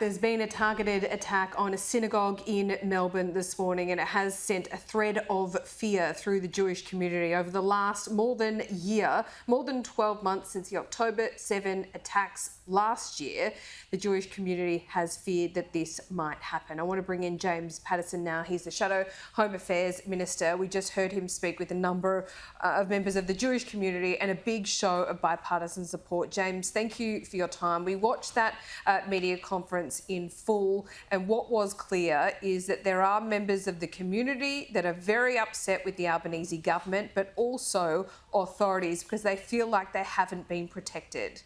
There's been a targeted attack on a synagogue in Melbourne this morning, and it has sent a thread of fear through the Jewish community over the last more than 12 months since the October 7 attacks last year. The Jewish community has feared that this might happen. I want to bring in James Paterson now. He's the Shadow Home Affairs Minister. We just heard him speak with a number of members of the Jewish community and a big show of bipartisan support. James, thank you for your time. We watched that media conference in full, and what was clear is that there are members of the community that are very upset with the Albanese government, but also authorities, because they feel like they haven't been protected.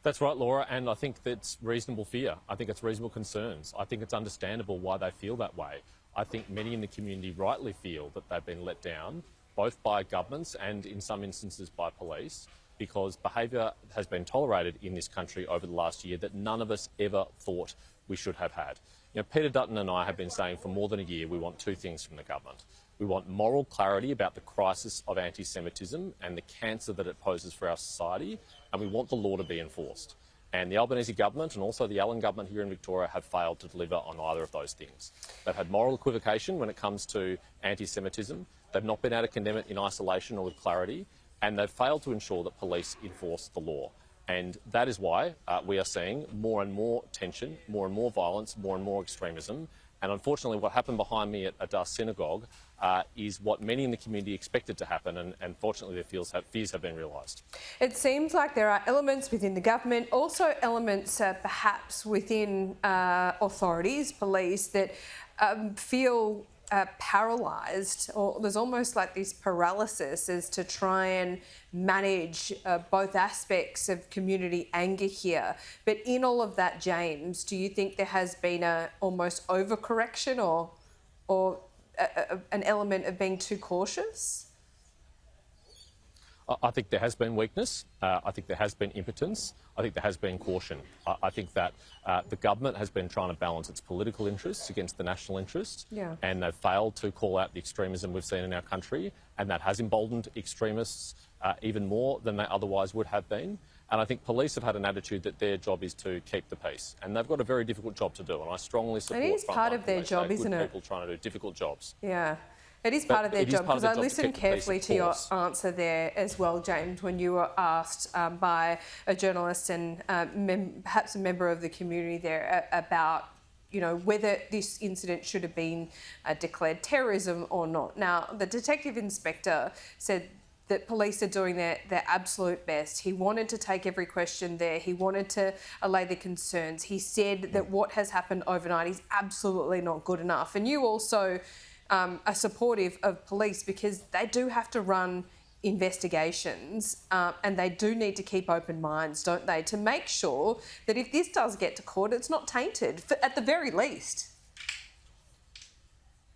That's right, Laura, and I think that's reasonable fear. I think it's reasonable concerns. I think it's understandable why they feel that way. I think many in the community rightly feel that they've been let down, both by governments and in some instances by police, because behaviour has been tolerated in this country over the last year that none of us ever thought we should have had. You know, Peter Dutton and I have been saying for more than a year we want two things from the government. We want moral clarity about the crisis of anti-Semitism and the cancer that it poses for our society, and we want the law to be enforced. And the Albanese government and also the Allen government here in Victoria have failed to deliver on either of those things. They've had moral equivocation when it comes to anti-Semitism. They've not been able to condemn it in isolation or with clarity, and they've failed to ensure that police enforce the law. And that is why we are seeing more and more tension, more and more violence, more and more extremism. And unfortunately, what happened behind me at Adass Synagogue is what many in the community expected to happen, and fortunately their fears have been realised. It seems like there are elements within the government, also elements perhaps within authorities, police, that feel paralysed, or there's almost like this paralysis as to try and manage both aspects of community anger here. But in all of that, James, do you think there has been a almost overcorrection or an element of being too cautious? I think there has been weakness. I think there has been impotence. I think there has been caution. I think that the government has been trying to balance its political interests against the national interest, and they've failed to call out the extremism we've seen in our country, and that has emboldened extremists even more than they otherwise would have been. And I think police have had an attitude that their job is to keep the peace, and they've got a very difficult job to do, and I strongly support. It is part of their job, isn't it? People trying to do difficult jobs. Yeah. It is part of their job, because I listened carefully to your answer there as well, James, when you were asked by a journalist and perhaps a member of the community there about, you know, whether this incident should have been declared terrorism or not. Now, the detective inspector said that police are doing their absolute best. He wanted to take every question there. He wanted to allay the concerns. He said that what has happened overnight is absolutely not good enough. And you also are supportive of police, because they do have to run investigations and they do need to keep open minds, don't they, to make sure that if this does get to court, it's not tainted, at the very least.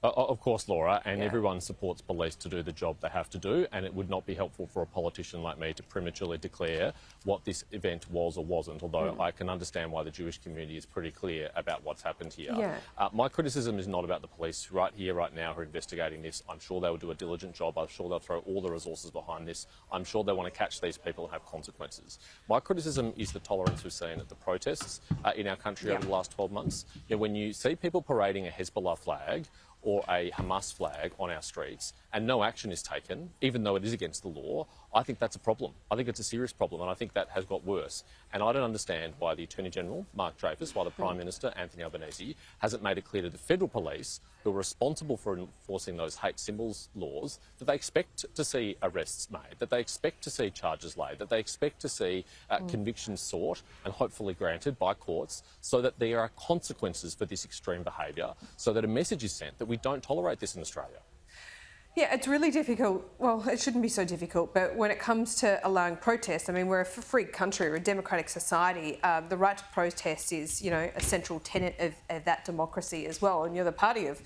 Of course, Laura, and everyone supports police to do the job they have to do, and it would not be helpful for a politician like me to prematurely declare what this event was or wasn't, although I can understand why the Jewish community is pretty clear about what's happened here. My criticism is not about the police right here, right now, who are investigating this. I'm sure they will do a diligent job. I'm sure they'll throw all the resources behind this. I'm sure they want to catch these people and have consequences. My criticism is the tolerance we've seen at the protests in our country over the last 12 months. You know, when you see people parading a Hezbollah flag or a Hamas flag on our streets and no action is taken, even though it is against the law, I think that's a problem. I think it's a serious problem, and I think that has got worse. And I don't understand why the Attorney-General, Mark Dreyfus, why the Prime Minister, Anthony Albanese, hasn't made it clear to the federal police, who are responsible for enforcing those hate symbols laws, that they expect to see arrests made, that they expect to see charges laid, that they expect to see convictions sought and hopefully granted by courts, so that there are consequences for this extreme behaviour, so that a message is sent that we don't tolerate this in Australia. Yeah, it's really difficult. Well, it shouldn't be so difficult, but when it comes to allowing protest, I mean, we're a free country, we're a democratic society. The right to protest is, you know, a central tenet of that democracy as well, and you're the party of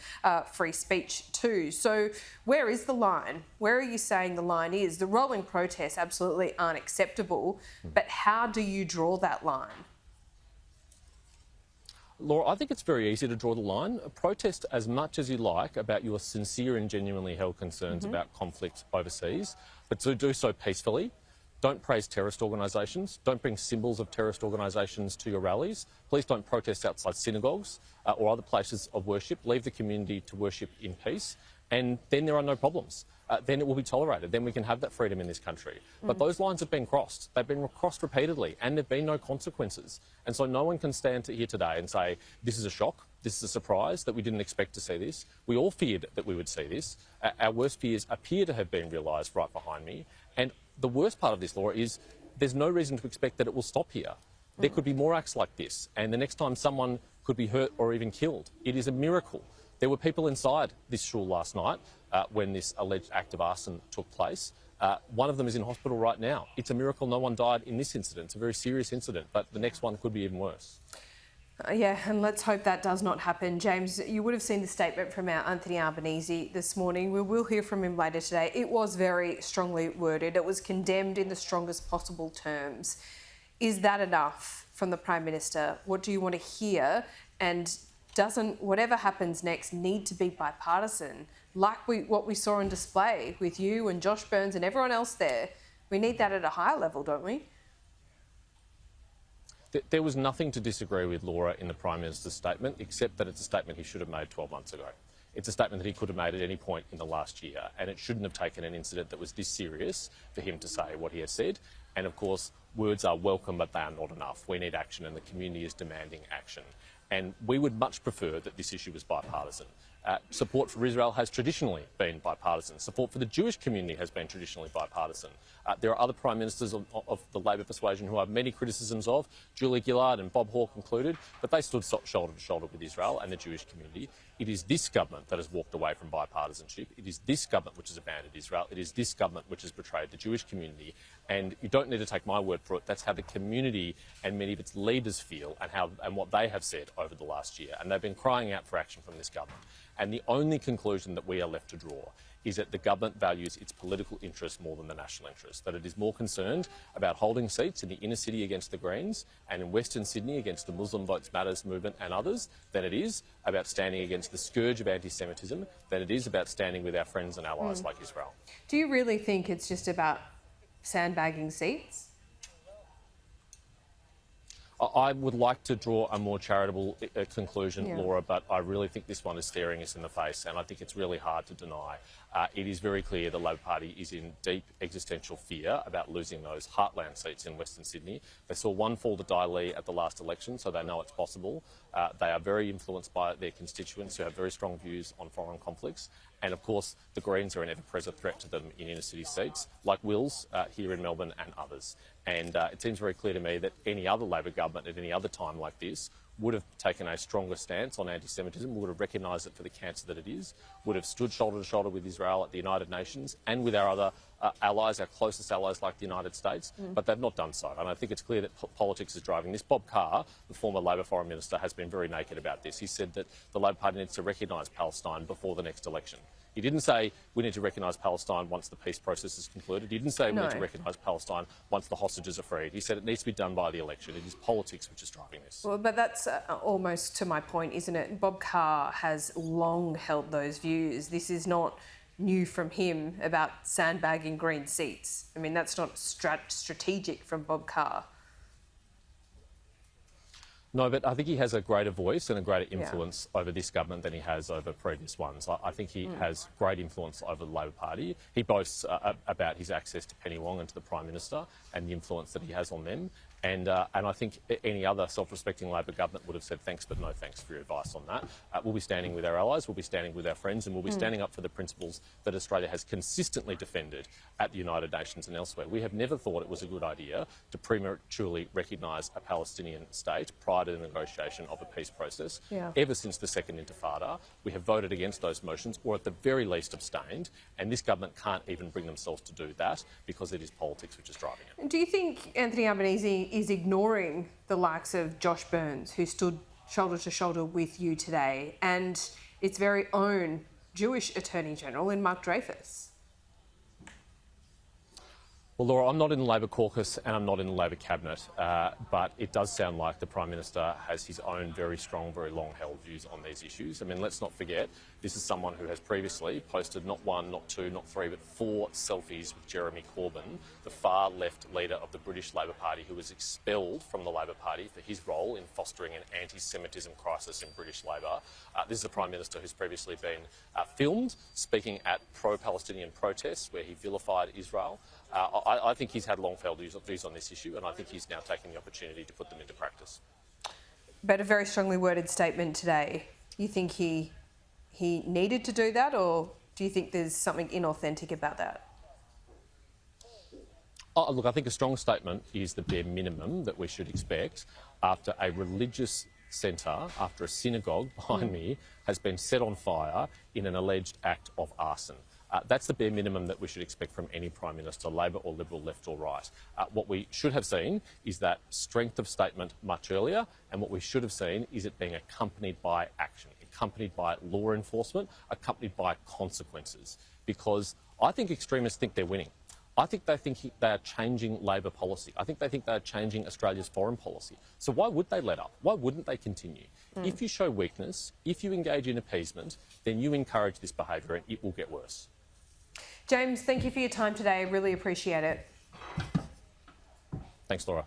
free speech too. So where is the line? Where are you saying the line is? The rolling protests absolutely aren't acceptable, but how do you draw that line? Laura, I think it's very easy to draw the line. Protest as much as you like about your sincere and genuinely held concerns about conflict overseas, but to do so peacefully, don't praise terrorist organisations. Don't bring symbols of terrorist organisations to your rallies. Please don't protest outside synagogues or other places of worship. Leave the community to worship in peace, and then there are no problems. Then it will be tolerated. Then we can have that freedom in this country. But those lines have been crossed. They've been crossed repeatedly, and there have been no consequences. And so no one can stand here today and say, this is a shock, this is a surprise, that we didn't expect to see this. We all feared that we would see this. Our worst fears appear to have been realised right behind me. And the worst part of this, Laura, is there's no reason to expect that it will stop here. There could be more acts like this, and the next time someone could be hurt or even killed. It is a miracle. There were people inside this shul last night when this alleged act of arson took place. One of them is in hospital right now. It's a miracle no one died in this incident. It's a very serious incident, but the next one could be even worse. Yeah, and let's hope that does not happen. James, you would have seen the statement from our Anthony Albanese this morning. We will hear from him later today. It was very strongly worded. It was condemned in the strongest possible terms. Is that enough from the Prime Minister? What do you want to hear? And doesn't whatever happens next need to be bipartisan, like what we saw on display with you and Josh Burns and everyone else there? We need that at a higher level, don't we? There was nothing to disagree with, Laura, in the Prime Minister's statement, except that it's a statement he should have made 12 months ago. It's a statement that he could have made at any point in the last year, and it shouldn't have taken an incident that was this serious for him to say what he has said. And of course, words are welcome, but they are not enough. We need action, and the community is demanding action. And we would much prefer that this issue was bipartisan. Support for Israel has traditionally been bipartisan. Support for the Jewish community has been traditionally bipartisan. There are other Prime Ministers of the Labor persuasion who I have many criticisms of, Julia Gillard and Bob Hawke included, but they stood shoulder to shoulder with Israel and the Jewish community. It is this government that has walked away from bipartisanship. It is this government which has abandoned Israel. It is this government which has betrayed the Jewish community. And you don't need to take my word for it. That's how the community and many of its leaders feel and what they have said over the last year. And they've been crying out for action from this government. And the only conclusion that we are left to draw is that the government values its political interests more than the national interest, that it is more concerned about holding seats in the inner city against the Greens and in Western Sydney against the Muslim Votes Matters movement and others than it is about standing against the scourge of anti-Semitism, than it is about standing with our friends and allies like Israel. Do you really think it's just about sandbagging seats? I would like to draw a more charitable conclusion, Laura, but I really think this one is staring us in the face, and I think it's really hard to deny. It is very clear the Labor Party is in deep existential fear about losing those heartland seats in Western Sydney. They saw one fall to Daly at the last election, so they know it's possible. They are very influenced by their constituents who have very strong views on foreign conflicts. And of course, the Greens are an ever-present threat to them in inner city seats, like Will's here in Melbourne and others. And it seems very clear to me that any other Labor government at any other time like this would have taken a stronger stance on anti-Semitism, would have recognised it for the cancer that it is, would have stood shoulder to shoulder with Israel at the United Nations and with our other allies, our closest allies like the United States, but they've not done so. And I think it's clear that politics is driving this. Bob Carr, the former Labor Foreign Minister, has been very naked about this. He said that the Labor Party needs to recognise Palestine before the next election. He didn't say we need to recognise Palestine once the peace process is concluded. He didn't say we need to recognise Palestine once the hostages are freed. He said it needs to be done by the election. It is politics which is driving this. Well, but that's almost to my point, isn't it? Bob Carr has long held those views. This is not new from him about sandbagging green seats. I mean, that's not strategic from Bob Carr. No, but I think he has a greater voice and a greater influence over this government than he has over previous ones. I think he has great influence over the Labor Party. He boasts about his access to Penny Wong and to the Prime Minister and the influence that he has on them. And I think any other self-respecting Labor government would have said thanks, but no thanks for your advice on that. We'll be standing with our allies, we'll be standing with our friends, and we'll be standing up for the principles that Australia has consistently defended at the United Nations and elsewhere. We have never thought it was a good idea to prematurely recognise a Palestinian state prior to the negotiation of a peace process. Ever since the Second Intifada, we have voted against those motions, or at the very least abstained, and this government can't even bring themselves to do that because it is politics which is driving it. Do you think Anthony Albanese is ignoring the likes of Josh Burns, who stood shoulder to shoulder with you today, and its very own Jewish Attorney General in Mark Dreyfus? Well, Laura, I'm not in the Labor caucus and I'm not in the Labor cabinet, but it does sound like the Prime Minister has his own very strong, very long-held views on these issues. I mean, let's not forget, this is someone who has previously posted not one, not two, not three, but 4 selfies with Jeremy Corbyn, the far-left leader of the British Labor Party, who was expelled from the Labor Party for his role in fostering an anti-Semitism crisis in British Labor. This is a Prime Minister who's previously been filmed speaking at pro-Palestinian protests where he vilified Israel. I think he's had long-held views on this issue, and I think he's now taking the opportunity to put them into practice. But a very strongly worded statement today. You think he needed to do that, or do you think there's something inauthentic about that? Oh, look, I think a strong statement is the bare minimum that we should expect after a religious centre, after a synagogue behind me, has been set on fire in an alleged act of arson. That's the bare minimum that we should expect from any Prime Minister, Labor or Liberal, left or right. What we should have seen is that strength of statement much earlier, and what we should have seen is it being accompanied by action, accompanied by law enforcement, accompanied by consequences. Because I think extremists think they're winning. I think they are changing Labor policy. I think they are changing Australia's foreign policy. So why would they let up? Why wouldn't they continue? If you show weakness, if you engage in appeasement, then you encourage this behaviour and it will get worse. James, thank you for your time today. I really appreciate it. Thanks, Laura.